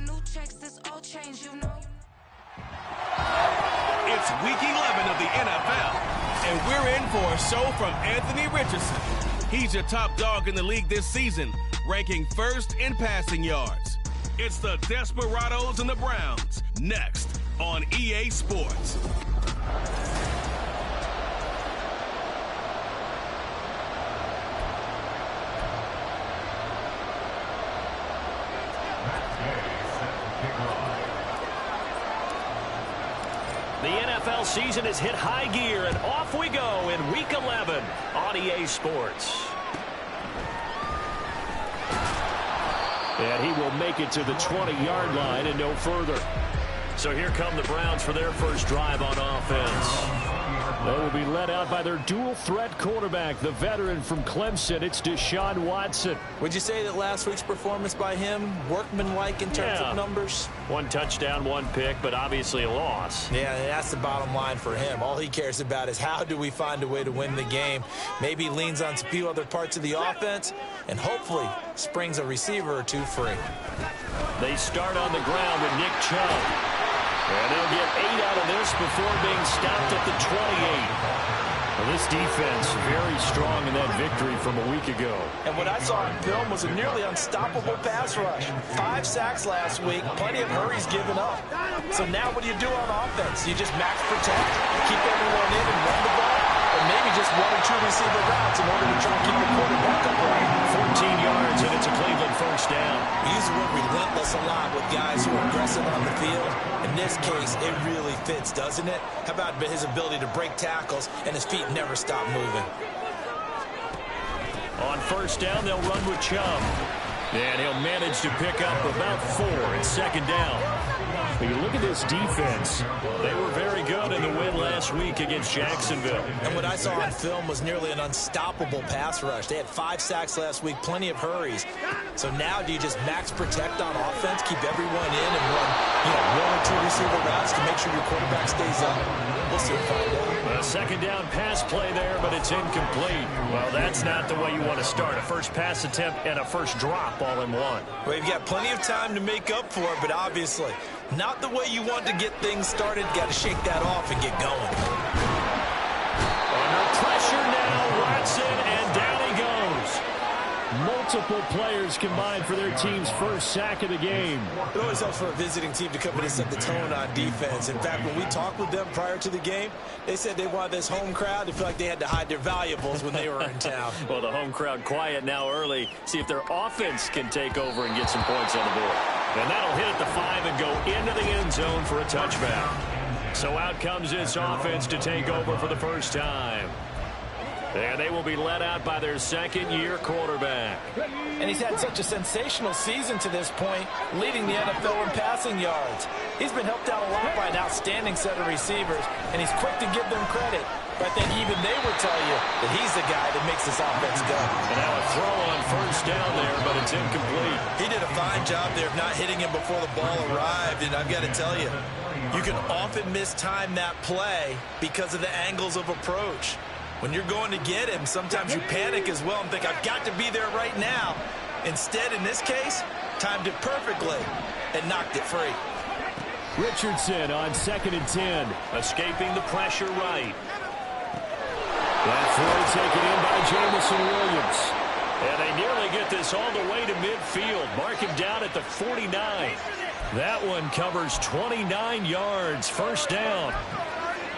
new checks, this all change, you know. It's week 11 of the NFL, and we're in for a show from Anthony Richardson. He's your top dog in the league this season, ranking first in passing yards. It's the Desperados and the Browns, next on EA Sports. The NFL season has hit high gear, and off we go in Week 11 on EA Sports. And he will make it to the 20-yard line and no further. So here come the Browns for their first drive on offense. They will be led out by their dual-threat quarterback, the veteran from Clemson. It's Deshaun Watson. Would you say that last week's performance by him, workmanlike in terms of numbers? 1 touchdown, 1 pick, but obviously a loss. Yeah, that's the bottom line for him. All he cares about is how do we find a way to win the game. Maybe leans on a few other parts of the offense, and hopefully springs a receiver or two free. They start on the ground with Nick Chubb. And they'll get 8 out of this before being stopped at the 28. Well, this defense very strong in that victory from a week ago. And what I saw on film was a nearly unstoppable pass rush. 5 sacks last week, plenty of hurries given up. So now what do you do on offense? You just max protect, keep everyone in and run the ball, or maybe just 1 or 2 receiver routes in order to try and keep the quarterback upright. 14 yards, and it's a Cleveland first down. We use the word relentless a lot with guys who are aggressive on the field. In this case, it really fits, doesn't it? How about his ability to break tackles and his feet never stop moving? On first down, they'll run with Chubb. And he'll manage to pick up about 4 in second down. When you look at this defense, they were very good in the win last week against Jacksonville. And what I saw on film was nearly an unstoppable pass rush. They had 5 sacks last week, plenty of hurries. So now do you just max protect on offense, keep everyone in and run 1 or 2 receiver routes to make sure your quarterback stays up? We'll soon find out. A second down pass play there, but it's incomplete. Well, that's not the way you want to start. A first pass attempt and a first drop all in one. Well, you've got plenty of time to make up for it, but obviously not the way you want to get things started. Got to shake that off and get going. Under pressure now, Watson, and down he goes. Multiple players combined for their team's first sack of the game. It always helps for a visiting team to come in and set the tone on defense. In fact, when we talked with them prior to the game, they said they wanted this home crowd to feel like they had to hide their valuables when they were in town. Well, the home crowd quiet now early. See if their offense can take over and get some points on the board. And that'll hit at the 5 and go into the end zone for a touchback. So out comes this offense to take over for the first time. And they will be led out by their second-year quarterback. And he's had such a sensational season to this point, leading the NFL in passing yards. He's been helped out a lot by an outstanding set of receivers, and he's quick to give them credit. But I think even they would tell you that he's the guy that makes this offense go. And now a throw on first down there, but it's incomplete. He did a fine job there of not hitting him before the ball arrived, and I've got to tell you, you can often mistime that play because of the angles of approach. When you're going to get him, sometimes you panic as well and think, I've got to be there right now. Instead, in this case, timed it perfectly and knocked it free. Richardson on 2nd and 10. Escaping the pressure right. That throw taken in by Jamison Williams. And they nearly get this all the way to midfield. Mark him down at the 49. That one covers 29 yards. First down.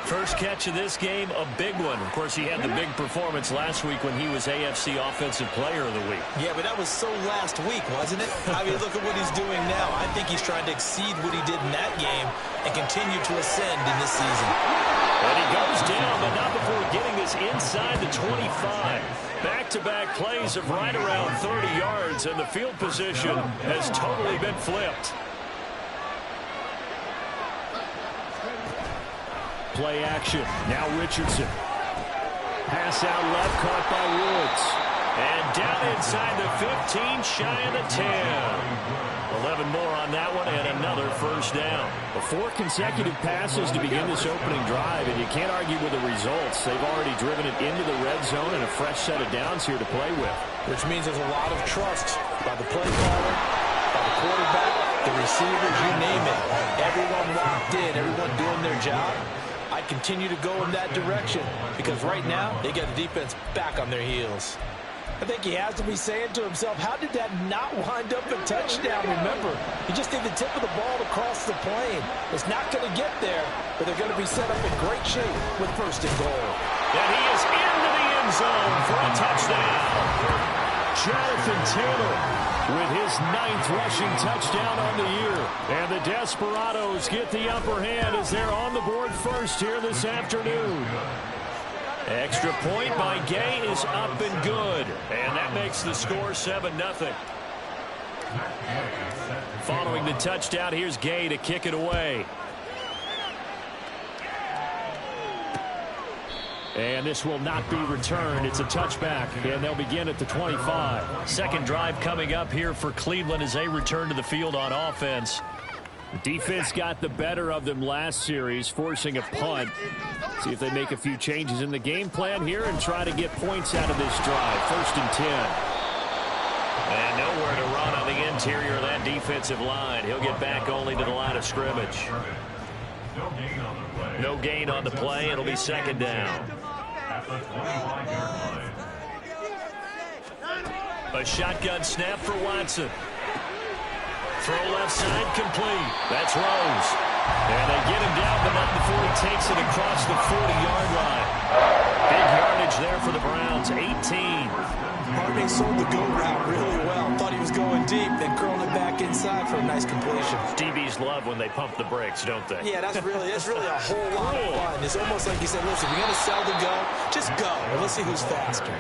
First catch of this game, a big one. Of course, he had the big performance last week when he was AFC Offensive Player of the Week. Yeah, but that was so last week, wasn't it? I mean, look at what he's doing now. I think he's trying to exceed what he did in that game and continue to ascend in this season. And he goes down, but not before getting this inside the 25. Back-to-back plays of right around 30 yards, and the field position has totally been flipped. Play action. Now Richardson. Pass out left, caught by Woods. And down inside the 15, shy of the 10. 11 more on that one, and another first down. 4 consecutive passes to begin this opening drive, and you can't argue with the results. They've already driven it into the red zone and a fresh set of downs here to play with. Which means there's a lot of trust by the play caller, by the quarterback, the receivers, you name it. Everyone locked in, everyone doing their job. I continue to go in that direction because right now they get the defense back on their heels. I think he has to be saying to himself, how did that not wind up a touchdown? Remember, he just did the tip of the ball across the plane. It's not going to get there, but they're going to be set up in great shape with first and goal. And he is into the end zone for a touchdown. Jonathan Taylor with his 9th rushing touchdown on the year. And the Desperados get the upper hand as they're on the board first here this afternoon. Extra point by Gay is up and good. And that makes the score 7-0. Following the touchdown, here's Gay to kick it away. And this will not be returned. It's a touchback, and they'll begin at the 25. Second drive coming up here for Cleveland as they return to the field on offense. The defense got the better of them last series, forcing a punt. See if they make a few changes in the game plan here and try to get points out of this drive. First and 10. And nowhere to run on the interior of that defensive line. He'll get back only to the line of scrimmage. No gain on the play. It'll be second down. A shotgun snap for Watson. Throw left side complete. That's Rose. And they get him down, but not before he takes it across the 40-yard line. Big yardage there for the Browns, 18. Harding sold the go route really well. Thought he was going deep, then curling it back inside for a nice completion. DBs love when they pump the brakes, don't they? Yeah, that's really a whole lot of fun. It's almost like he said, listen, if you're going to sell the go, just go. And let's see who's faster.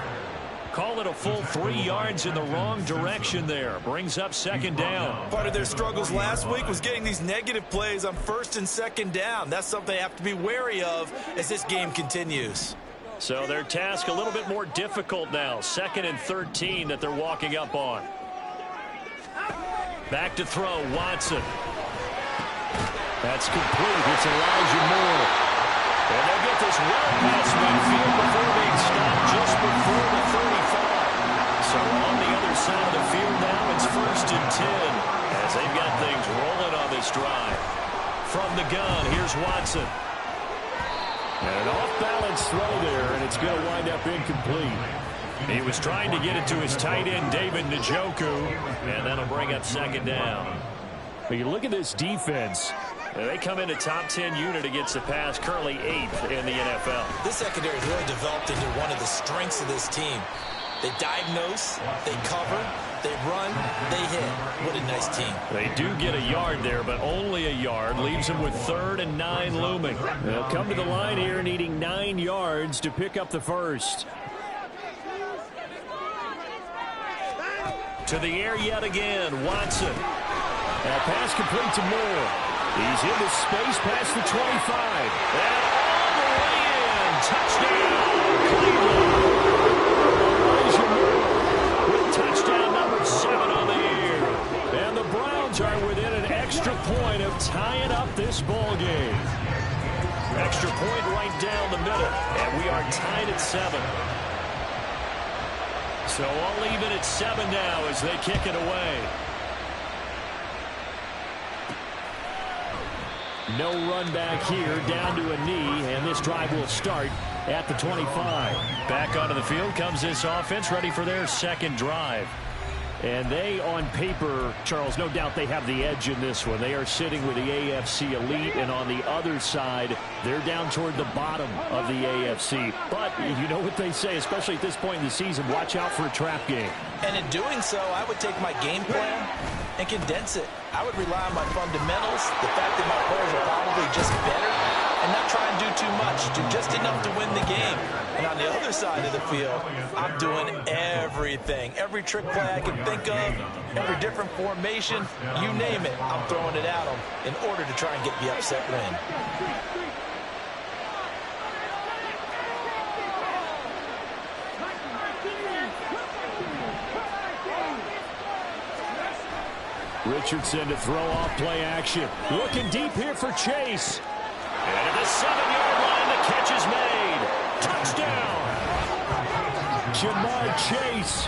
Call it a full 3 yards in the wrong direction there. Brings up second down. Part of their struggles last week was getting these negative plays on first and second down. That's something they have to be wary of as this game continues. So their task a little bit more difficult now. 2nd and 13 that they're walking up on. Back to throw, Watson. That's complete. It's Elijah Moore. And they'll get this well past midfield before being stopped just before the 35. So on the other side of the field now, it's 1st and 10 as they've got things rolling on this drive. From the gun, here's Watson. And an off-balance throw there, and it's going to wind up incomplete. He was trying to get it to his tight end, David Njoku, and that'll bring up second down. But you look at this defense. They come in a top 10 unit against the pass, currently 8th in the NFL. This secondary has really developed into one of the strengths of this team. They diagnose, they cover, they run, they hit. What a nice team. They do get a yard there, but only a yard. Leaves them with 3rd and 9 looming. They'll come to the line here needing 9 yards to pick up the first. To the air yet again, Watson. That pass complete to Moore. He's into space past the 25. And all the way in. Touchdown, Cleveland. Elijah Moore with touchdown number 7 on the year. And the Browns are within an extra point of tying up this ball game. Extra point right down the middle. And we are tied at 7. So all even at 7 now as they kick it away. No run back here, down to a knee, and this drive will start at the 25. Back onto the field comes this offense, ready for their second drive. And they, on paper, Charles, no doubt they have the edge in this one. They are sitting with the AFC elite, and on the other side, they're down toward the bottom of the AFC. But you know what they say, especially at this point in the season, watch out for a trap game. And in doing so, I would take my game plan and condense it. I would rely on my fundamentals, the fact that my players are probably just better, and not try and do too much, do just enough to win the game. And on the other side of the field, I'm doing everything. Every trick play I can think of, every different formation, you name it, I'm throwing it at them in order to try and get the upset win. Richardson to throw off play action. Looking deep here for Chase. And at the 7-yard line, the catch is made. Touchdown. Jamar Chase,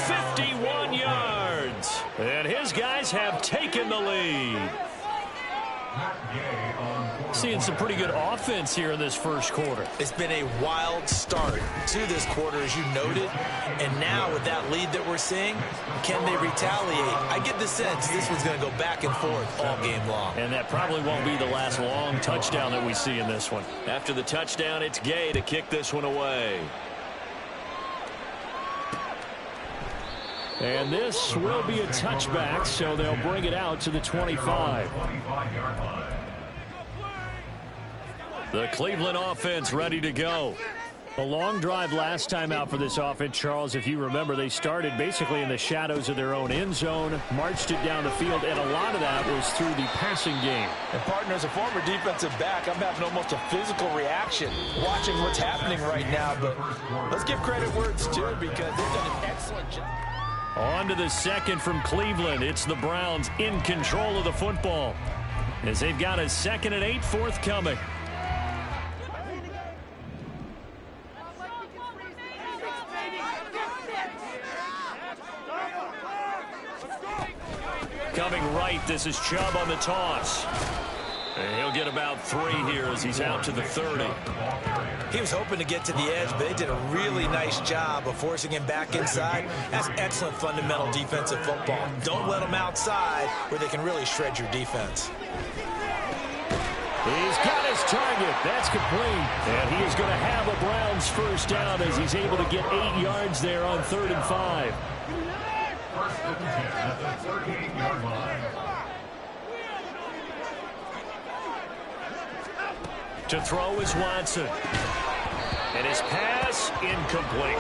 51 yards. And his guys have taken the lead. Seeing some pretty good offense here in this first quarter. It's been a wild start to this quarter, as you noted. And now with that lead that we're seeing, can they retaliate? I get the sense this one's going to go back and forth all game long. And that probably won't be the last long touchdown that we see in this one. After the touchdown, it's Gay to kick this one away. And this will be a touchback, so they'll bring it out to the 25. The Cleveland offense ready to go. A long drive last time out for this offense, Charles. If you remember, they started basically in the shadows of their own end zone, marched it down the field, and a lot of that was through the passing game. And, partner, as a former defensive back, I'm having almost a physical reaction watching what's happening right now. But let's give credit where it's due because they've done an excellent job. On to the second from Cleveland. It's the Browns in control of the football as they've got a 2nd and 8 forthcoming. Coming right, this is Chubb on the toss. And he'll get about 3 here as he's out to the 30. He was hoping to get to the edge, but they did a really nice job of forcing him back inside. That's excellent fundamental defensive football. Don't let them outside where they can really shred your defense. He's got his target. That's complete. And he is going to have a Browns first down as he's able to get 8 yards there on 3rd and 5. First and 10 at the 38-yard line. To throw is Watson. And his pass incomplete.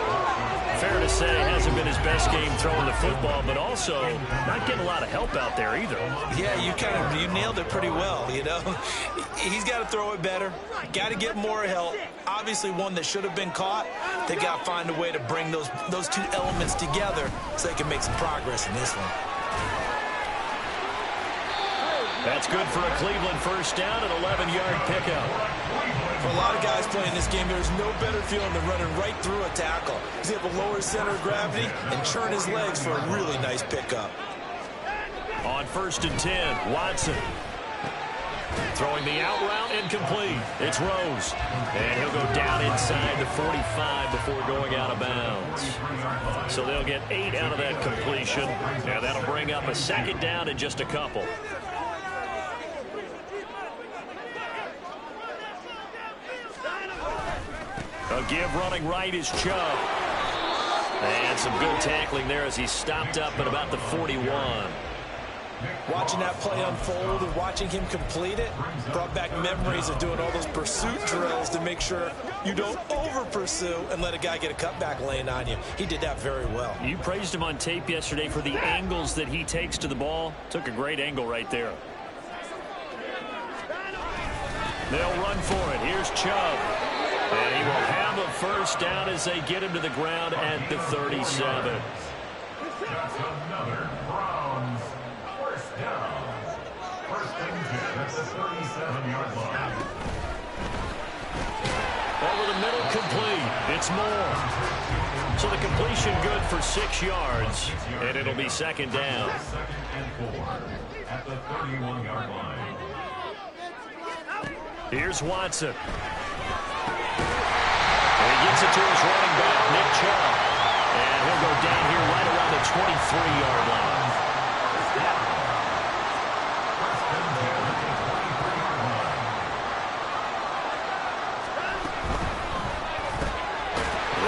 Fair to say, hasn't been his best game throwing the football, but also not getting a lot of help out there either. Yeah, you nailed it pretty well, you know. He's got to throw it better. Got to get more help. Obviously one that should have been caught. They got to find a way to bring those 2 elements together so they can make some progress in this one. That's good for a Cleveland first down, an 11-yard pickup. For a lot of guys playing this game, there's no better feeling than running right through a tackle. He's able to lower his center of gravity and churn his legs for a really nice pickup. On 1st and 10, Watson. Throwing the out route incomplete. It's Rose. And he'll go down inside the 45 before going out of bounds. So they'll get 8 out of that completion. And that'll bring up a 2nd down in just a couple. A give running right is Chubb. And some good tackling there as he stopped up at about the 41. Watching that play unfold and watching him complete it brought back memories of doing all those pursuit drills to make sure you don't over-pursue and let a guy get a cutback lane on you. He did that very well. You praised him on tape yesterday for the angles that he takes to the ball. Took a great angle right there. They'll run for it. Here's Chubb. And he will have a first down as they get him to the ground at the 37. That's another Browns first down. First and 10 at the 37-yard line. Over the middle, complete. It's Moore. So the completion good for 6 yards, and it'll be 2nd down. 2nd and 4 at the 31-yard line. Here's Watson. And he gets it to his running back, Nick Chubb. And he'll go down here right around the 23-yard line.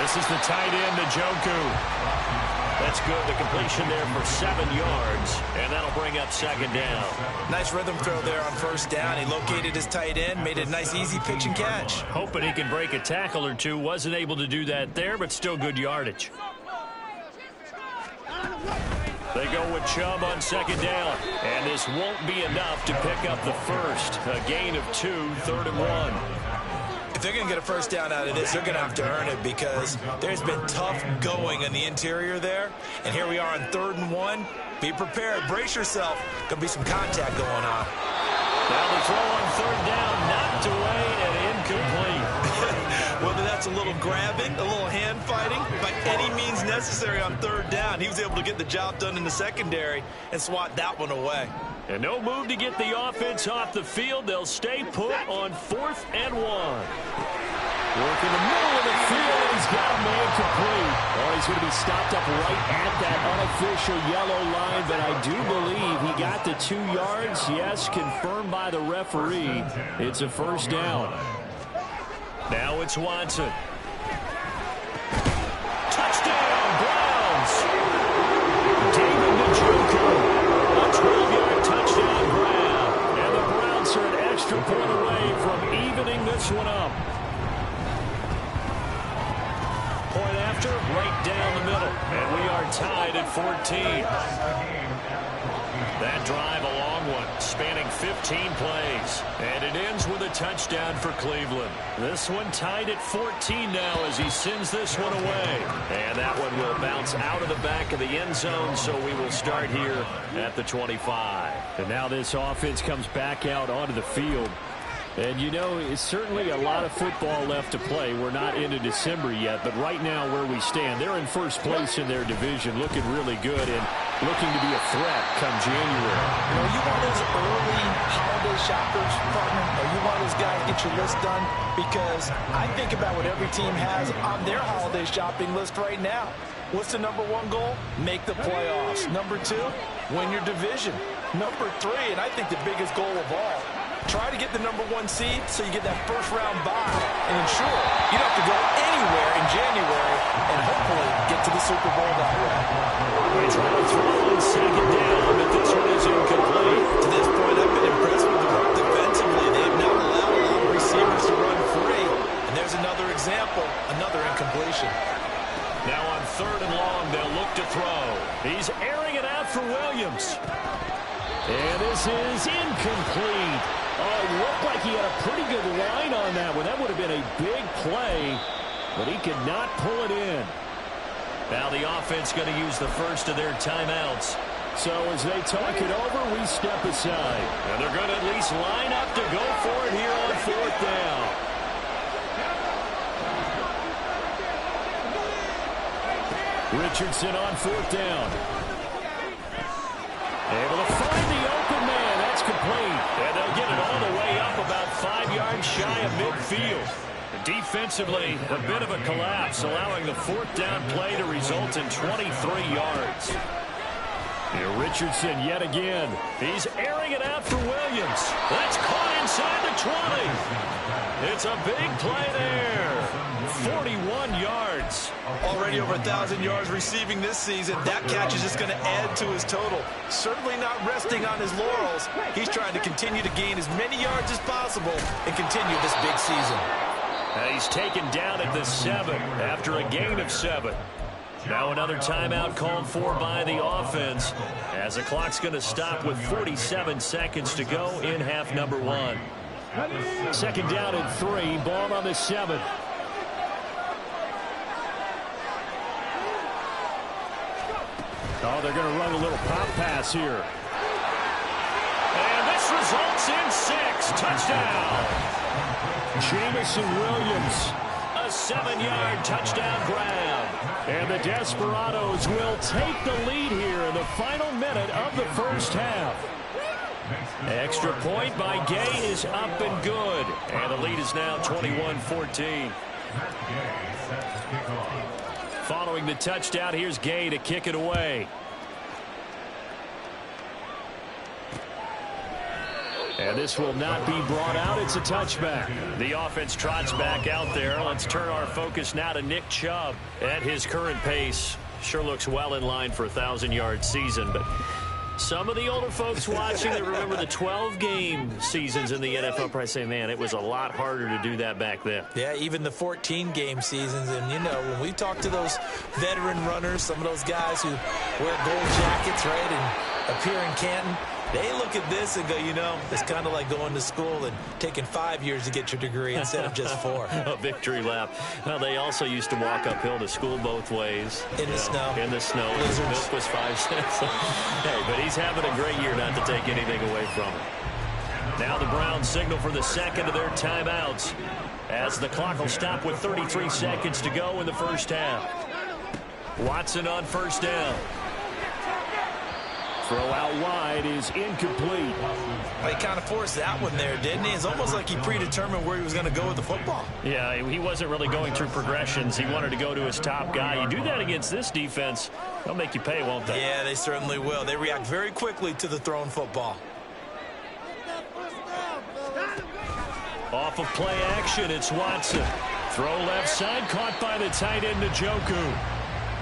This is the tight end, Njoku. That's good. The completion there for 7 yards, and that'll bring up 2nd down. Nice rhythm throw there on first down. He located his tight end, made it a nice, easy pitch and catch. Hoping he can break a tackle or two. Wasn't able to do that there, but still good yardage. They go with Chubb on 2nd down, and this won't be enough to pick up the first. A gain of 2, 3rd and 1. If they're going to get a first down out of this, they're going to have to earn it because there's been tough going in the interior there. And here we are on 3rd and 1. Be prepared. Brace yourself. Going to be some contact going on. Now the throw on 3rd down, knocked away and incomplete. Whether that's wants a little grabbing, a little hand fighting, by any means necessary on third down. He was able to get the job done in the secondary and swat that one away. And no move to get the offense off the field. They'll stay put on 4th and 1. Work in the middle of the field. He's got a man complete. Oh, he's going to be stopped up right at that unofficial yellow line, but I do believe he got the 2 yards. Yes, confirmed by the referee. It's a first down. Now it's Watson. Touchdown, Browns. David Njoku. A 12-yard touchdown grab. And the Browns are an extra point away from evening this one up. Point after, right down the middle. And we are tied at 14. That drive, a long one, spanning 15 plays. And it ends with a touchdown for Cleveland. This one tied at 14 now as he sends this one away. And that one will bounce out of the back of the end zone, so we will start here at the 25. And now this offense comes back out onto the field. And, you know, it's certainly a lot of football left to play. We're not into December yet, but right now where we stand, they're in first place in their division, looking really good and looking to be a threat come January. You know, you one of those early holiday shoppers, partner, or you one of those guys get your list done? Because I think about what every team has on their holiday shopping list right now. What's the number 1 goal? Make the playoffs. Number 2, win your division. Number 3, and I think the biggest goal of all, try to get the number 1 seed so you get that first-round bye and ensure you don't have to go anywhere in January and hopefully get to the Super Bowl that way. They try to throw on second down, but this one is incomplete. To this point, I've been impressed with the work defensively. They have not allowed a lot of receivers to run free. And there's another example, another incompletion. Now on 3rd and long, they'll look to throw. He's airing it out for Williams. And this is incomplete. Oh, it looked like he had a pretty good line on that one. That would have been a big play, but he could not pull it in. Now the offense going to use the first of their timeouts. So as they talk it over, we step aside. And they're going to at least line up to go for it here on 4th down. Richardson on 4th down. Able to find the open man. That's complete. And they'll get it all the way up about 5 yards shy of midfield. Defensively, a bit of a collapse, allowing the 4th down play to result in 23 yards. Here Richardson yet again. He's airing it out for Williams. That's caught inside the 20. It's a big play there. 41 yards. Already over 1,000 yards receiving this season. That catch is just going to add to his total. Certainly not resting on his laurels. He's trying to continue to gain as many yards as possible and continue this big season. He's taken down at the 7 after a gain of 7. Now another timeout called for by the offense as the clock's going to stop with 47 seconds to go in half number 1. 2nd down and 3. Ball on the 7. Oh, they're going to run a little pop pass here. And this results in 6. Touchdown. Jamison Williams. A 7-yard touchdown grab. And the Desperados will take the lead here in the final minute of the first half. Extra point by Gay is up and good. And the lead is now 21-14. Following the touchdown, here's Gay to kick it away. And this will not be brought out. It's a touchback. The offense trots back out there. Let's turn our focus now to Nick Chubb. At his current pace, sure looks well in line for a 1,000-yard season, but some of the older folks watching that remember the 12-game seasons in the NFL probably say, man, it was a lot harder to do that back then. Yeah, even the 14-game seasons. And, you know, when we talk to those veteran runners, some of those guys who wear gold jackets, right, and appear in Canton, they look at this and go, you know, it's kind of like going to school and taking 5 years to get your degree instead of just 4. A victory lap. Well, they also used to walk uphill to school both ways. In the snow. In the snow. Blizzards. Milk was 5 cents. Hey, but he's having a great year, not to take anything away from him. Now the Browns signal for the second of their timeouts as the clock will stop with 33 seconds to go in the first half. Watson on first down. Throw out wide is incomplete. Well, he kind of forced that one there, didn't he? It's almost like he predetermined where he was going to go with the football. Yeah, he wasn't really going through progressions. He wanted to go to his top guy. You do that against this defense, they'll make you pay, won't they? Yeah, they certainly will. They react very quickly to the thrown football. Off of play action, it's Watson. Throw left side, caught by the tight end, Njoku.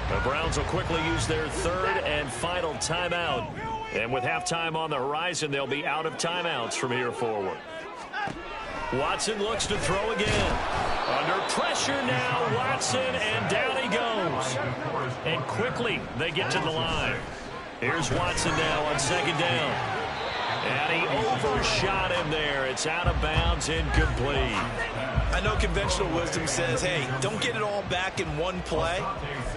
The Browns will quickly use their third and final timeout. And with halftime on the horizon, they'll be out of timeouts from here forward. Watson looks to throw again. Under pressure now, Watson, and down he goes. And quickly, they get to the line. Here's Watson now on second down. And he overshot him there. It's out of bounds, incomplete. I know conventional wisdom says, hey, don't get it all back in one play.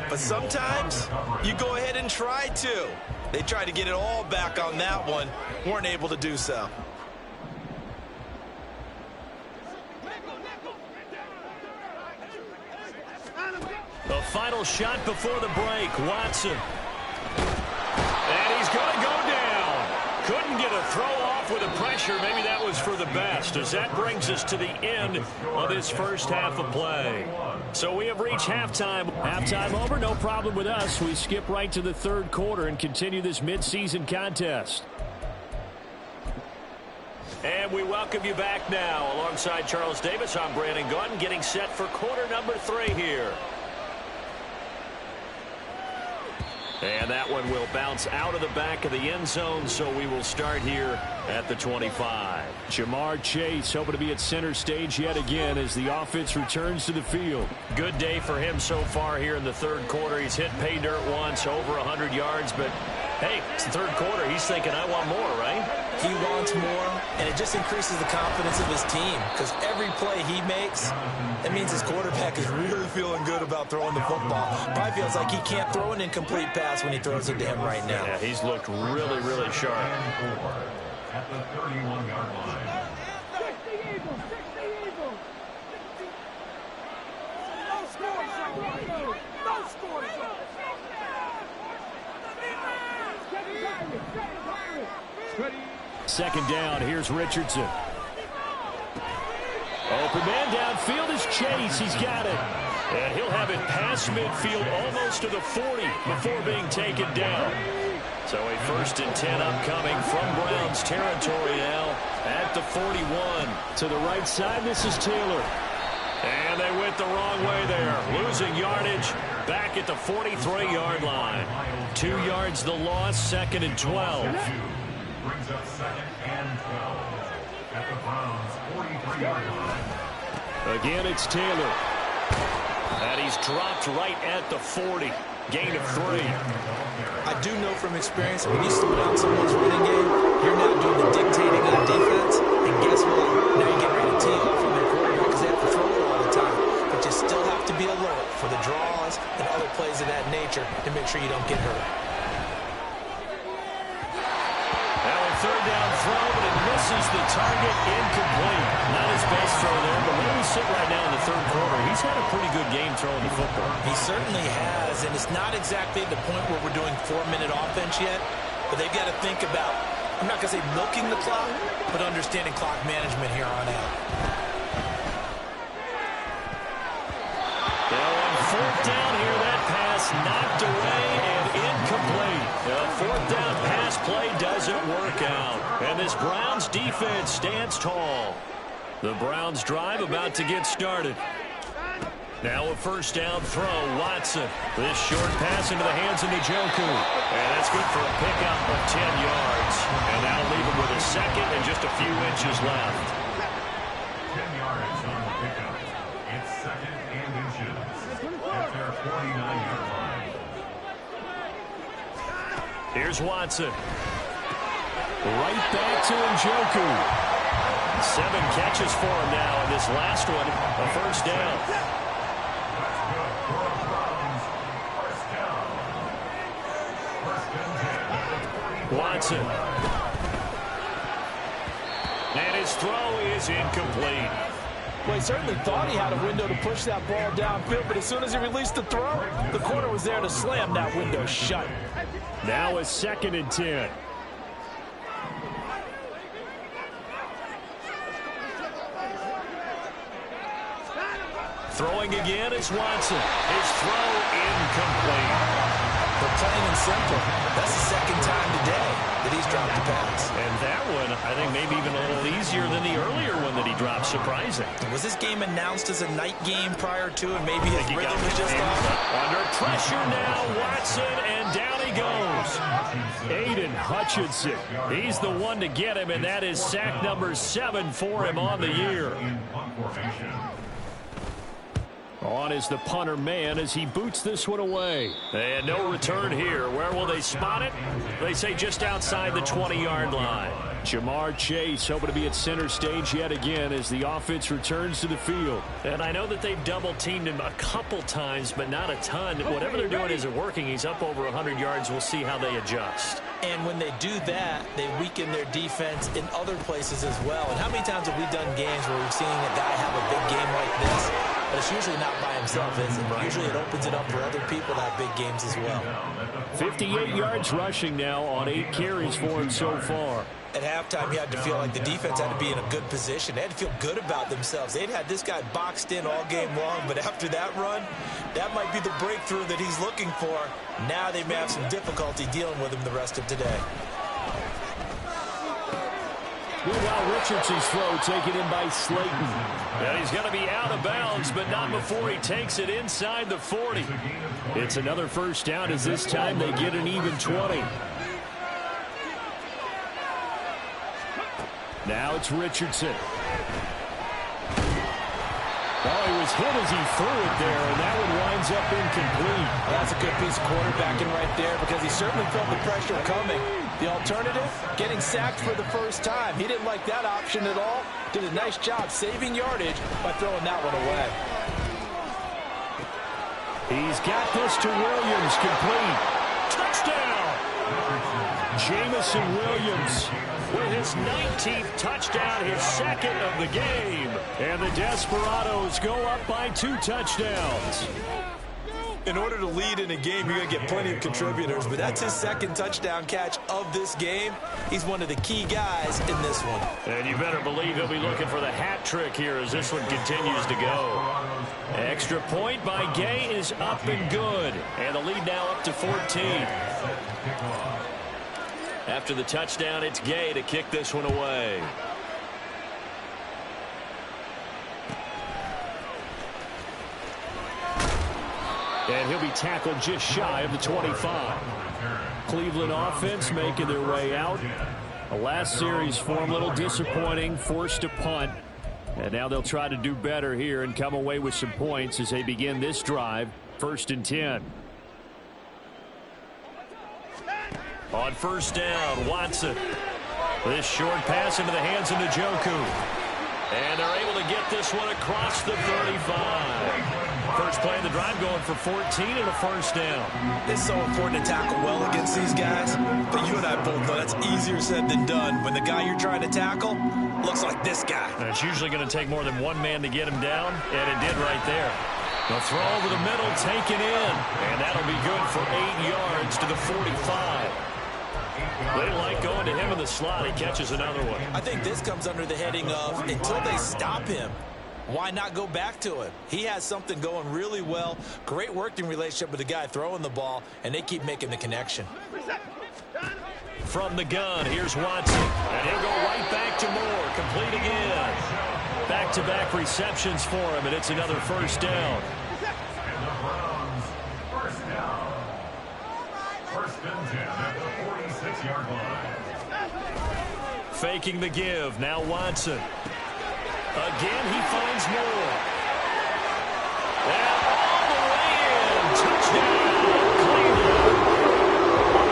But sometimes you go ahead and try to. They tried to get it all back on that one. Weren't able to do so. The final shot before the break, Watson. And he's going to go down. Couldn't get a throw off with the pressure. Maybe that was for the best, as that brings us to the end of this first half of play. So we have reached halftime. Halftime over, no problem with us. We skip right to the third quarter and continue this midseason contest. And we welcome you back now. Alongside Charles Davis, I'm Brandon Gaudin, getting set for quarter number 3 here. And that one will bounce out of the back of the end zone, so we will start here at the 25. Jamar Chase hoping to be at center stage yet again as the offense returns to the field. Good day for him so far here in the third quarter. He's hit pay dirt once, over 100 yards, but hey, it's the third quarter. He's thinking, I want more, right? He wants more, and it just increases the confidence of his team because every play he makes, that means his quarterback is really feeling good about throwing the football. Probably feels like he can't throw an incomplete pass when he throws it to him right now. Yeah, he's looked really, really sharp. At the 31-yard line. Second down, here's Richardson. Open man downfield is Chase. He's got it. And he'll have it past midfield almost to the 40 before being taken down. So a 1st and 10 upcoming from Browns territory now at the 41. To the right side, this is Taylor. And they went the wrong way there. Losing yardage back at the 43-yard line. 2 yards the loss, 2nd and 12. Brings up 2nd and 12 at the Browns 43-yard line. Again, it's Taylor. And he's dropped right at the 40. Gain of 3. I do know from experience when you slow down someone's running game, you're now doing the dictating on defense. And guess what? Now you get ready to tee off on their quarterback because they have to throw it all the time. But you still have to be alert for the draws and other plays of that nature to make sure you don't get hurt. Now a 3rd down throw, but it misses the target, incomplete. Not his best throw there, but where we sit right now in the third quarter, he's had a pretty good game throwing the football. He certainly has, and it's not exactly the point where we're doing 4-minute offense yet, but they've got to think about, I'm not going to say milking the clock, but understanding clock management here on out. Now on 4th down here, that pass knocked away and incomplete. A 4th down pass play doesn't work out. And this Browns defense stands tall. The Browns drive about to get started. Now a 1st down throw, Watson. This short pass into the hands of Njoku. And that's good for a pickup of 10 yards. And that'll leave him with a 2nd and just a few inches left. 10 yards on the pickup. It's 2nd and inches at their 49-yard line. Here's Watson. Right back to Njoku. 7 catches for him now, and this last one, a 1st down. That's good for the Browns. 1st down. 1st and 10 at the 41. Watson. his throw is incomplete. Well, he certainly thought he had a window to push that ball downfield, but as soon as he released the throw, the corner was there to slam that window shut. Now a 2nd and 10. Throwing again is Watson. His throw incomplete. For plain and simple, that's the 2nd time today that he's dropped a pass. And that one, I think, maybe even a little easier than the earlier one that he dropped. Surprising. Was this game announced as a night game prior to, and maybe his rhythm was just off? Under pressure now, Watson, and down he goes. Aiden Hutchinson. He's the one to get him, and that is sack number 7 for him on the year. On is the punter man as he boots this one away. And no return here. Where will they spot it? They say just outside the 20-yard line. Jamar Chase hoping to be at center stage yet again as the offense returns to the field. And I know that they've double-teamed him a couple times, but not a ton. Whatever they're doing isn't working. He's up over 100 yards. We'll see how they adjust. And when they do that, they weaken their defense in other places as well. And how many times have we done games where we've seen a guy have a big game like this? But it's usually not by himself, is it? Usually it opens it up for other people to have big games as well. 58 yards rushing now on 8 carries for him so far. At halftime, you had to feel like the defense had to be in a good position. They had to feel good about themselves. They'd had this guy boxed in all game long, but after that run, that might be the breakthrough that he's looking for. Now they may have some difficulty dealing with him the rest of today. Meanwhile, Richardson's throw taken in by Slayton. And he's going to be out of bounds, but not before he takes it inside the 40. It's another first down as this time they get an even 20. Now it's Richardson. Oh, he was hit as he threw it there, and that one winds up incomplete. Well, that's a good piece of quarterbacking right there because he certainly felt the pressure coming. The alternative, getting sacked for the first time. He didn't like that option at all. Did a nice job saving yardage by throwing that one away. He's got this to Williams, complete. Touchdown! Jamison Williams with his 19th touchdown, his 2nd of the game. And the Desperados go up by 2 touchdowns. In order to lead in a game, you're going to get plenty of contributors, but that's his 2nd touchdown catch of this game. He's one of the key guys in this one. And you better believe he'll be looking for the hat trick here as this one continues to go. Extra point by Gay is up and good. And the lead now up to 14. After the touchdown, it's Gay to kick this one away. And he'll be tackled just shy of the 25. Cleveland offense making their way out. The last series for them, a little disappointing, forced to punt. And now they'll try to do better here and come away with some points as they begin this drive, 1st and 10. On first down, Watson. This short pass into the hands of Njoku. And they're able to get this one across the 35. First play of the drive going for 14 and a first down. It's so important to tackle well against these guys, but you and I both know that's easier said than done. When the guy you're trying to tackle looks like this guy. And it's usually going to take more than one man to get him down, and it did right there. They'll throw over the middle, taken in, and that'll be good for 8 yards to the 45. They like going to him in the slot. He catches another one. I think this comes under the heading of until they stop him, why not go back to him? He has something going really well. Great working relationship with the guy throwing the ball, and they keep making the connection. From the gun, here's Watson. And he'll go right back to Moore. Complete again. Back-to-back receptions for him, and it's another first down. And the Browns, first down. 1st and 10 at the 46-yard line. Faking the give. Now Watson. Again, he finds Moore. And all the way in. Touchdown, Cleveland.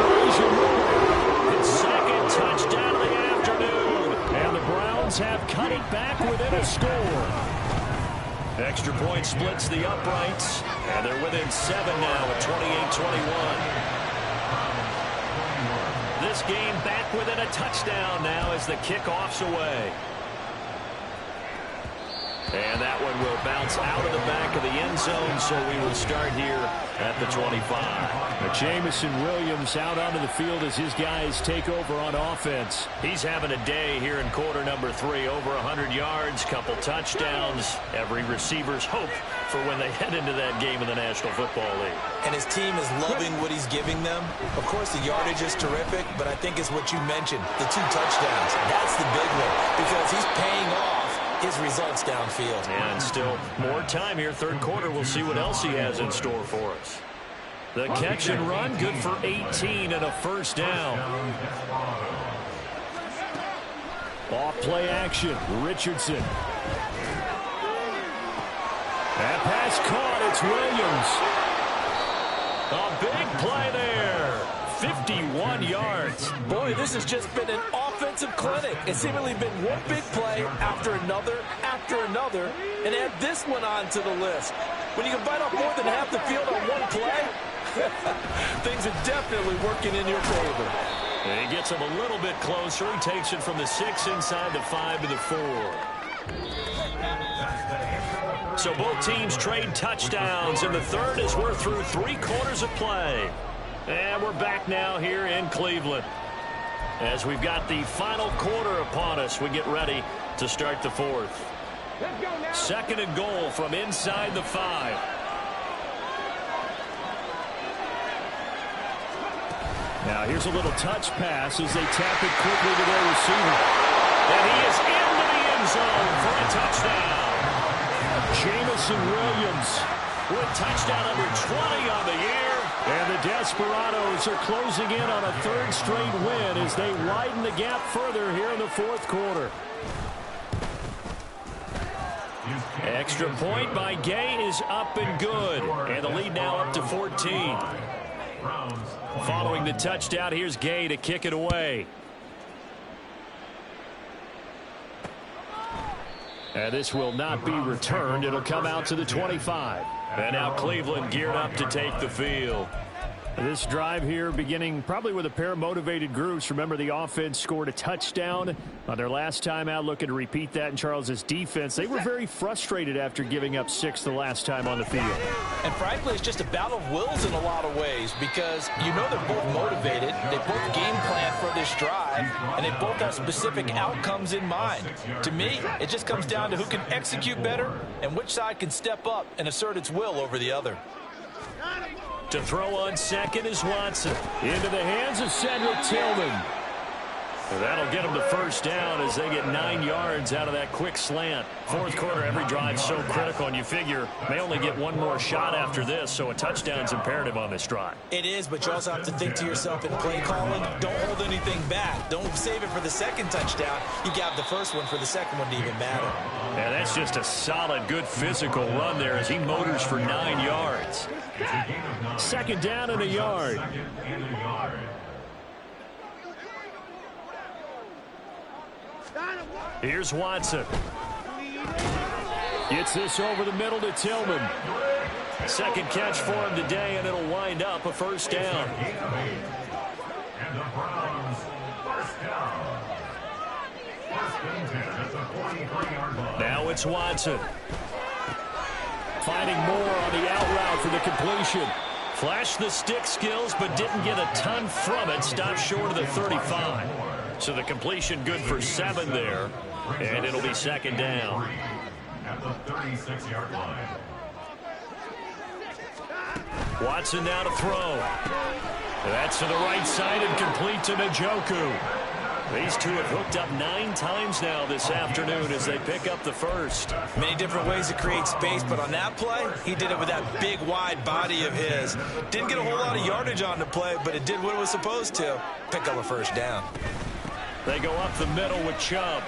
Elijah Moore. His 2nd touchdown of the afternoon. And the Browns have cut it back within a score. Extra point splits the uprights. And they're within 7 now at 28-21. This game back within a touchdown now as the kickoff's away. And that one will bounce out of the back of the end zone, so we will start here at the 25. Jamison Williams out onto the field as his guys take over on offense. He's having a day here in quarter number 3. Over 100 yards, couple touchdowns. Every receiver's hope for when they head into that game in the National Football League. And his team is loving what he's giving them. Of course, the yardage is terrific, but I think it's what you mentioned, the 2 touchdowns. That's the big one because he's paying off his results downfield. And still more time here. Third quarter, we'll see what else he has in store for us. The catch and run, good for 18 and a first down. Off play action, Richardson. That pass caught, it's Williams. A big play there. 51 yards. Boy, this has just been an offensive clinic. It's seemingly been one big play after another, and add this one on to the list. When you can bite off more than half the field on one play, things are definitely working in your favor. And he gets him a little bit closer. He takes it from the 6 inside the 5 to the 4. So both teams trade touchdowns in the third as we're through 3 quarters of play. And we're back now here in Cleveland. As we've got the final quarter upon us, we get ready to start the fourth. Second and goal from inside the 5. Now here's a little touch pass as they tap it quickly to their receiver. And he is into the end zone for a touchdown. Jamison Williams with touchdown number 20 on the year. And the Desperados are closing in on a 3rd straight win as they widen the gap further here in the 4th quarter. Extra point by Gay is up and good. And the lead now up to 14. Following the touchdown, here's Gay to kick it away. And this will not be returned. It'll come out to the 25. And now Cleveland geared up to take the field. This drive here beginning probably with a pair of motivated groups. Remember, the offense scored a touchdown on their last time out, looking to repeat that in Charles's defense. They were very frustrated after giving up 6 the last time on the field. And frankly, it's just a battle of wills in a lot of ways because you know they're both motivated, they both game plan for this drive, and they both have specific outcomes in mind. To me, it just comes down to who can execute better and which side can step up and assert its will over the other. To throw on second is Watson. Into the hands of Cedric Tillman. That'll get them the first down as they get 9 yards out of that quick slant. Fourth quarter, every drive so critical, and you figure they only get one more shot after this, so a touchdown's imperative on this drive. It is, but you also have to think to yourself in play calling, don't hold anything back. Don't save it for the second touchdown. You got the first one for the second one to even matter. And that's just a solid, good physical run there as he motors for 9 yards. Second down and a yard. Here's Watson. Gets this over the middle to Tillman. Second catch for him today, and it'll wind up a first down. And the Browns, first down. First and 10 at the 43-yard line. Now it's Watson. Finding more on the out route for the completion. Flashed the stick skills, but didn't get a ton from it. Stopped short of the 35. So the completion good for 7 there. And it'll be second down. At the 36-yard line. Watson now to throw. That's to the right side and complete to Njoku. These two have hooked up 9 times now this afternoon as they pick up the first. Many different ways to create space, but on that play, he did it with that big, wide body of his. Didn't get a whole lot of yardage on the play, but it did what it was supposed to. Pick up a first down. They go up the middle with Chubb.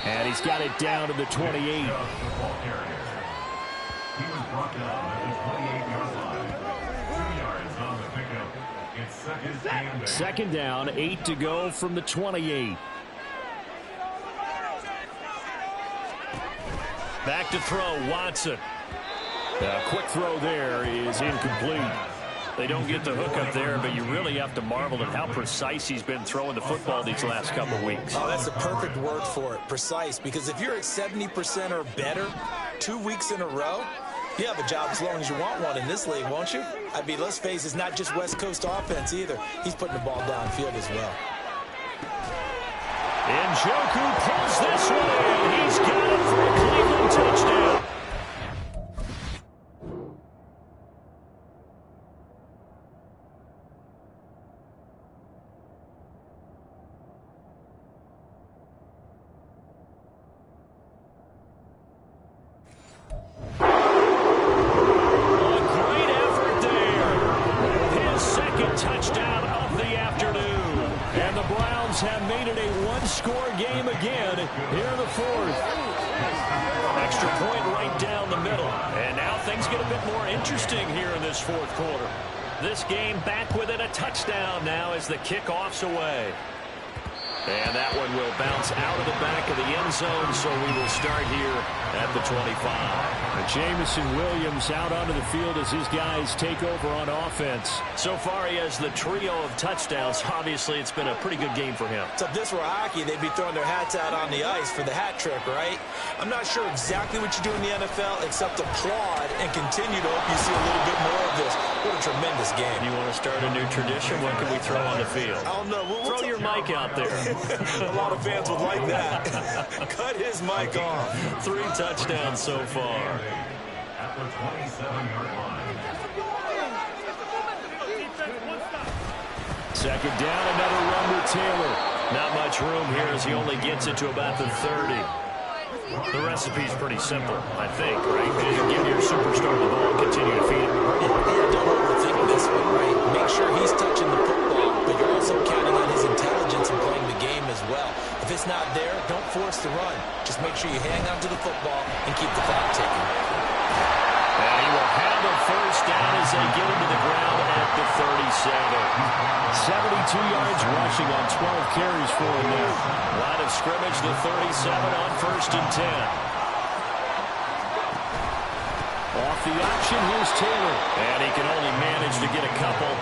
And he's got it down to the 28. He was brought down at the 28-yard line. 2 yards on the pickup. It's second and 8. Second down, 8 to go from the 28. Back to throw, Watson. A quick throw there is incomplete. They don't get the hook up there, but you really have to marvel at how precise he's been throwing the football these last couple of weeks. Oh, that's the perfect word for it, precise, because if you're at 70% or better 2 weeks in a row, you have a job as long as you want one in this league, won't you? I mean, let's face it, it's not just West Coast offense either. He's putting the ball downfield as well. Njoku pulls this way. He's got it for a Cleveland touchdown. Have made it a one-score game again here in the fourth. Extra point right down the middle. And now things get a bit more interesting here in this fourth quarter. This game back within a touchdown now as the kickoff's away. And that one will bounce out of the back of the end zone, so we will start here at the 25. Jamison Williams out onto the field as his guys take over on offense. So far, he has the trio of touchdowns. Obviously, it's been a pretty good game for him. So if this were hockey, they'd be throwing their hats out on the ice for the hat trick, right? I'm not sure exactly what you do in the NFL, except applaud and continue to hope you see a little bit more of this. What a tremendous game. You want to start a new tradition? What can we throw on the field? I don't know. Throw your mic out there. A lot of fans would like that. Cut his mic off. 3 touchdowns so far. At the 27-yard line. Second down, another run with Taylor. Not much room here as he only gets it to about the 30. The recipe's pretty simple, I think, right? Give your superstar the ball and continue to feed him. Yeah, don't overthink this one, right? Make sure he's touching the football, but you're also counting on his intelligence in playing the game as well. If it's not there, don't force the run. Just make sure you hang on to the football and keep the clock ticking. And he will have a first down as they get him to the ground at the 37. 72 yards rushing on 12 carries for him there. Line of scrimmage, the 37 on 1st and 10. Off the option, here's Taylor. And he can only manage to get a couple.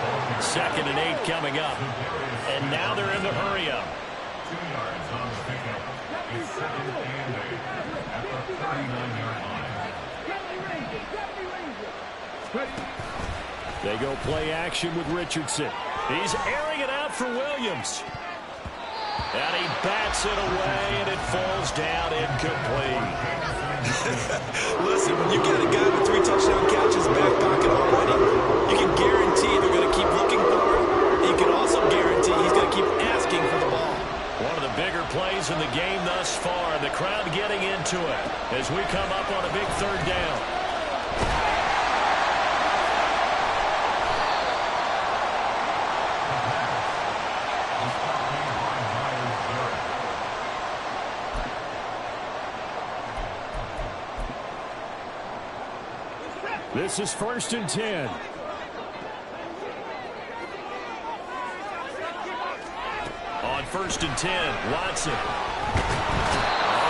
2nd and 8 coming up. And now they're in the hurry-up. 2 yards on the pickup. It's 2nd and 8 at the 39-yard line. They go play action with Richardson. He's airing it out for Williams. And he bats it away, and it falls down incomplete. Listen, when you get a guy with 3 touchdown catches back pocket already, you can guarantee they're going to keep looking for him. You can also guarantee he's going to keep asking for the ball. One of the bigger plays in the game thus far. The crowd getting into it as we come up on a big 3rd down. This is 1st and 10. On 1st and 10, Watson.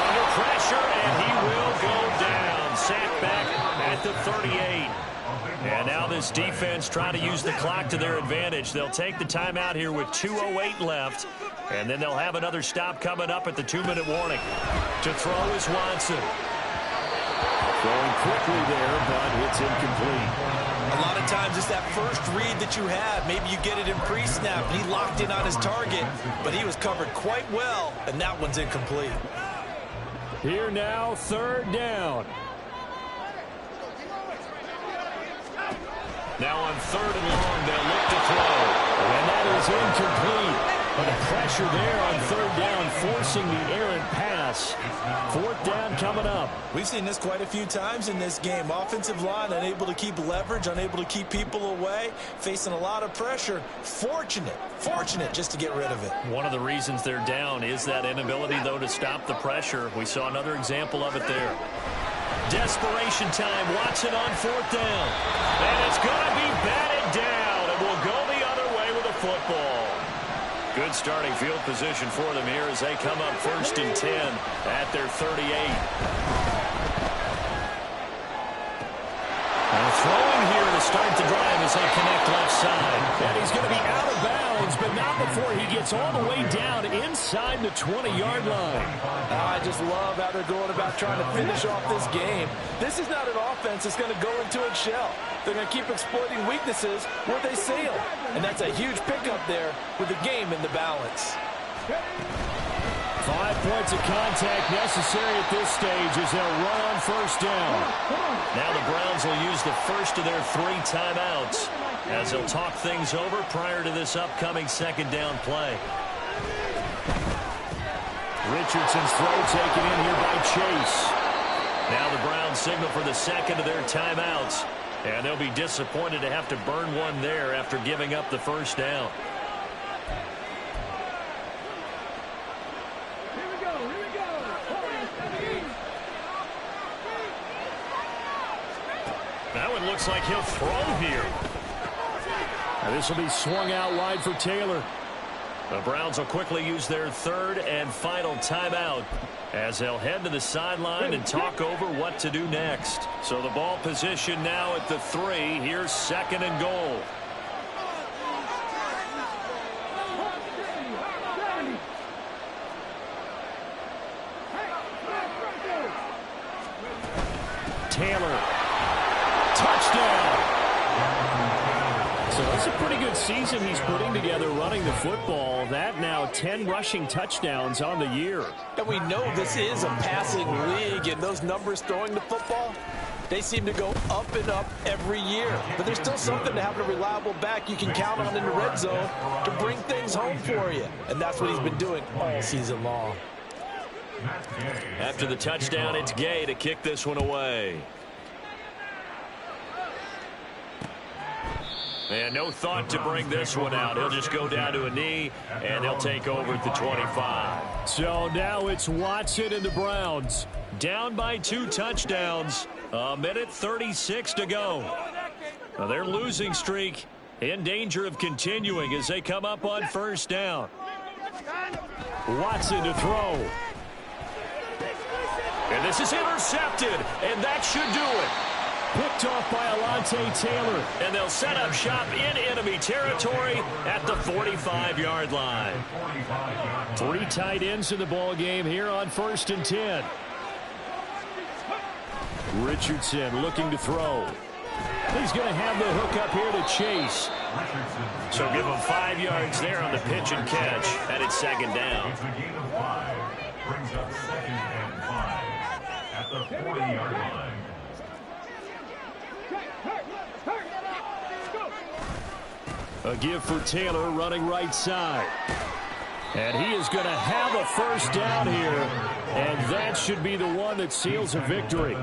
Under pressure, and he will go down. Sacked back at the 38. And now this defense trying to use the clock to their advantage. They'll take the timeout here with 2:08 left. And then they'll have another stop coming up at the 2-minute warning. To throw is Watson. Throwing quickly there, but it's incomplete. A lot of times it's that first read that you have. Maybe you get it in pre-snap. He locked in on his target, but he was covered quite well, and that one's incomplete. Here now, 3rd down. Now on 3rd and long, they'll look to throw. And that is incomplete. But the pressure there on 3rd down, forcing the errant pass. 4th down coming up. We've seen this quite a few times in this game. Offensive line unable to keep leverage, unable to keep people away, facing a lot of pressure. Fortunate just to get rid of it. One of the reasons they're down is that inability, though, to stop the pressure. We saw another example of it there. Desperation time. Watson on 4th down. And it's going to be batted down. And we'll go the other way with a football. Good starting field position for them here as they come up 1st and 10 at their 38. Now throwing here to start the drive as they connect left side. And he's going to be out of bounds, but not before he gets all the way down inside the 20-yard line. I just love how they're going about trying to finish off this game. This is not an offense that's going to go into its shell. They're going to keep exploiting weaknesses where they see them. And that's a huge pickup there with the game in the balance. 5 points of contact necessary at this stage as they'll run on first down. Now the Browns will use the first of their 3 timeouts as they'll talk things over prior to this upcoming second down play. Richardson's throw taken in here by Chase. Now the Browns signal for the second of their timeouts, and they'll be disappointed to have to burn one there after giving up the first down. That one looks like he'll throw here. Now this will be swung out wide for Taylor. The Browns will quickly use their third and final timeout as they'll head to the sideline and talk over what to do next. So the ball position now at the 3. Here's second and goal. Taylor. Touchdown. So that's a pretty good season he's putting together running the football. That now 10 rushing touchdowns on the year. And we know this is a passing league, and those numbers throwing the football, they seem to go up and up every year. But there's still something to having a reliable back you can count on in the red zone to bring things home for you. And that's what he's been doing all season long. After the touchdown, it's Gay to kick this one away. And no thought to bring this one out. He'll just go down to a knee, and he'll take over at the 25. So now it's Watson and the Browns. Down by 2 touchdowns. A minute 36 to go. Now their losing streak in danger of continuing as they come up on first down. Watson to throw. And this is intercepted, and that should do it. Picked off by Alontae Taylor. And they'll set up shop in enemy territory at the 45-yard line. 3 tight ends in the ball game here on 1st and 10. Richardson looking to throw. He's going to have the hook up here to Chase. So give him 5 yards there on the pitch and catch, and it's second down. It's a gain of 5. Brings up second and 5 at the 40-yard line. A give for Taylor running right side. And he is going to have a first down here. And that should be the one that seals a victory.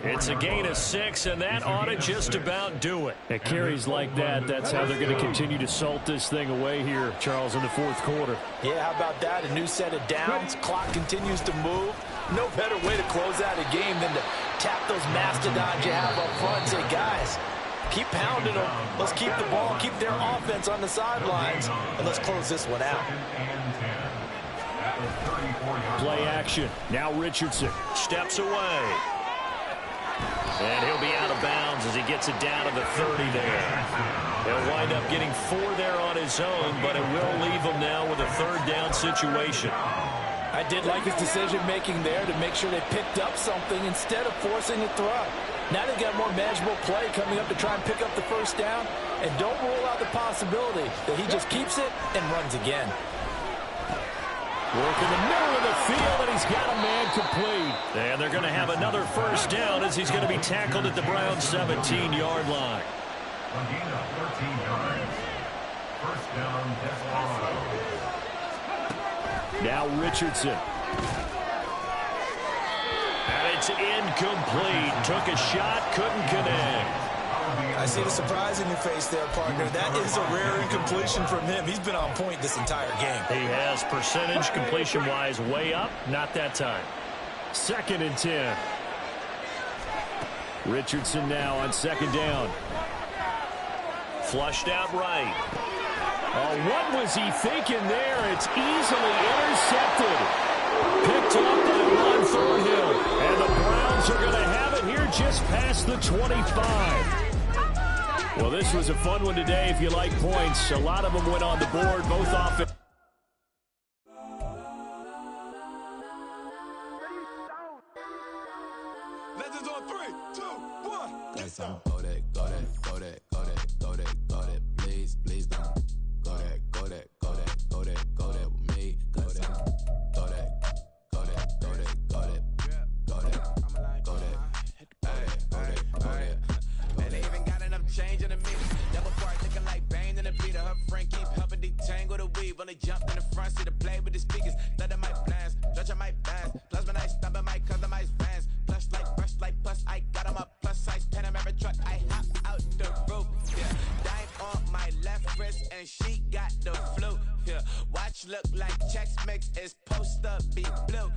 It's a gain of 6, and that ought to just about do it. At carries like that, that's how they're going to continue to salt this thing away here, Charles, in the 4th quarter. Yeah, how about that? A new set of downs. Clock continues to move. No better way to close out a game than to tap those mastodons you have up front and say, guys, keep pounding them. Let's keep the ball, keep their offense on the sidelines, and let's close this one out. Play action. Now Richardson steps away. And he'll be out of bounds as he gets it down to the 30 there. He'll wind up getting 4 there on his own, but it will leave him now with a 3rd down situation. I did like his decision-making there to make sure they picked up something instead of forcing a throw. Now they've got more manageable play coming up to try and pick up the first down, and don't rule out the possibility that he just keeps it and runs again. Work in the middle of the field, and he's got a man complete. And they're going to have another first down as he's going to be tackled at the Browns' 17-yard line. A gain of 13 yards. First down, Desperado. Now Richardson. And it's incomplete. Took a shot, couldn't connect. I see the surprise in your face there, partner. That is a rare incompletion from him. He's been on point this entire game. He has percentage completion-wise way up. Not that time. 2nd and 10. Richardson now on 2nd down. Flushed out right. Oh, what was he thinking there? It's easily intercepted. Picked up by Ron Thornhill. And the Browns are going to have it here just past the 25. Well, this was a fun one today if you like points. A lot of them went on the board, both offense. Legends on 3, 2, 1. Got some go that, go that, go that, go that, go that, go that. Please, please don't go that, go that, go that, go that, go that with me. Go that, go that, go that, go that, go that, go that, go that. And they even got enough change in the meter. Double part looking like Bane in the beater. Her friend keep helping detangle the weave. When they jump in the front, see the play with the speakers. Thunder my plans, judge my bands. Plasma nice, stopping my customized vans. Plush like brush like plus. I got them up plus size Panamera truck. I hop out the roof. Yeah, dime on my left wrist and she got the flu. Yeah, watch look like Chex Mix is post up be blue.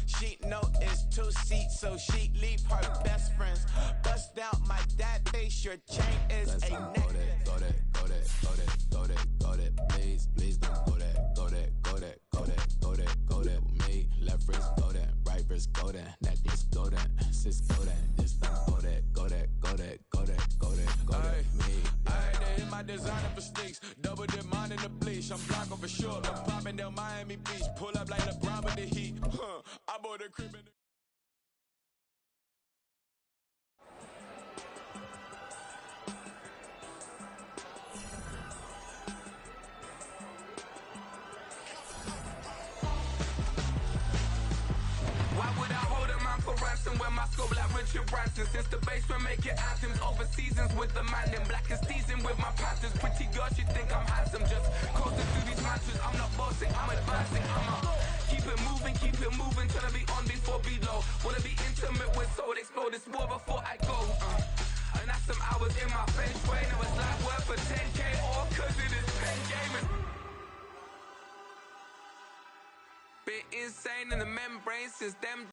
She know it's 2 seats, so she leave her best friends. Bust down my dad face. Your chain is a necklace. Go that, go that, go that, go that, go that. Please, please don't go that, go that, go that, go that, go that, go that with me. Left wrist go that, right wrist go that, necklace go that, sis go that, just don't go that, go that, go that, go that, go that, go that with me. I had to hit my designer for sneaks, double dip mine in the bleach. I'm blocking for sure. I'm popping down Miami Beach, pull up like LeBron with the heat. I bought a crib in the when my scope like Richard Branson. Since the basement making anthems over seasons with the man in black and season with my patterns. Pretty girl, she think I'm handsome. Just coasting through these matches. I'm not bossing, I'm advancing. Keep it moving, trying to be on before below. Wanna be intimate with soul, explode this war before I go. And that's some hours in my bench brain. It was like work for 10K all cause it is pen gaming. Bit insane in the membrane since them